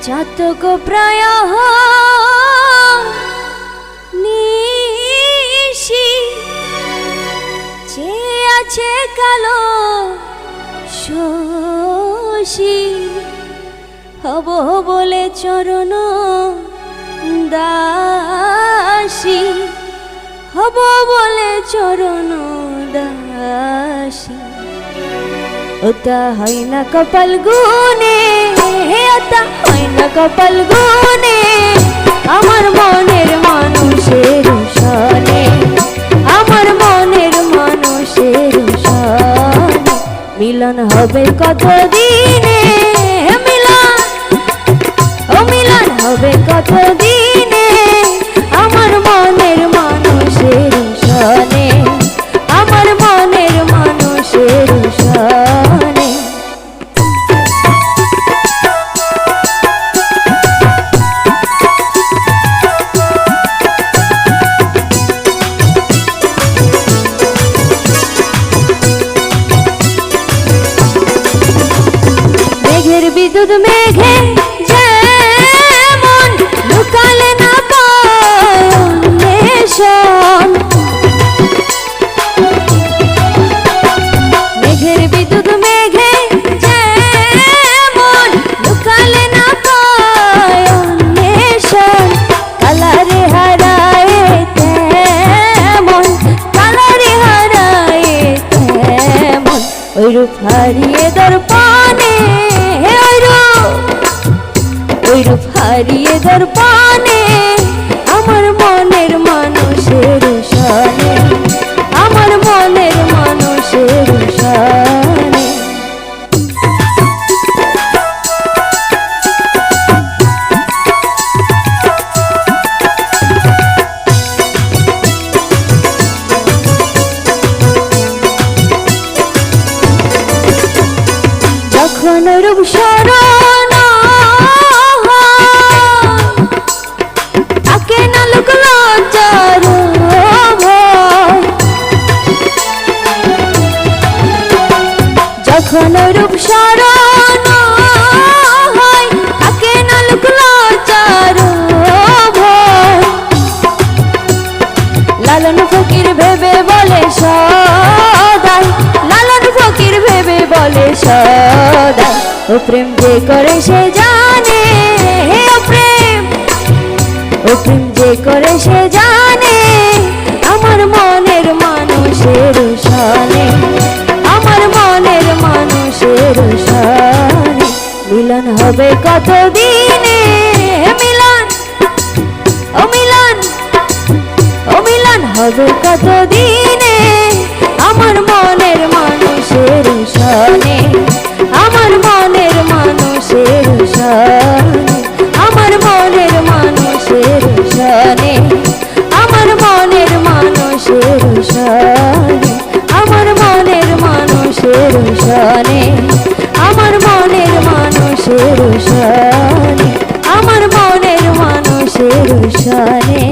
চাতক প্রায় নিশি চেয়ে আছে কালো শশী হব বলে চরণ দাসী হব বলে চরণ দাসী ওটা হয় না কপাল গুনে ওটা হয় না কপাল গুনে আমার মনের মানুষের সনে আমার মনের মানুষের সনে মিলন হবে কত দিনে মিলন ও মিলন হবে কত দিনে আমার মনের মানুষের সনে আমার মনের মানুষের সনে মেঘের বিদ্যুৎ মেঘে যেমন লুকালে না পায় অন্বেষণ মেঘের বিদ্যুৎ মেঘে যেমন লুকালে না পায় অন্বেষণ কালারে হারায় তেমন কালারে হারায় তেমন ওই রূপ হারিয়ে দর্পণে ওই রূপ হারিয়ে দর্পণে আমার মনের মানুষের সনে আমার মনের মানুষের সনে যখন রূপ শরণ তাকে না লোক লজ্জার ভয় যখন রূপ শরণ হয় তাকে না লোক লজ্জার ভয় লালন ফকির ভেবে বলে সদাই লালন ফকির ভেবে বলে সদাই ও প্রেম যে করে সে জানে ও প্রেম যে করে সে জানে আমার মনের মানুষের সনে আমার মনের মানুষের সনে মিলন হবে কত দিনে মিলন ও মিলন ও মিলন হবে কত দিনে আমার মনের মানুষের সনে আমার মনের মানুষের সনে আমার মনের মানুষের সনে আমার মনের মানুষের সনে আমার মনের মানুষের সনে আমার মনের মানুষের সনে আমার মনের মানুষের সনে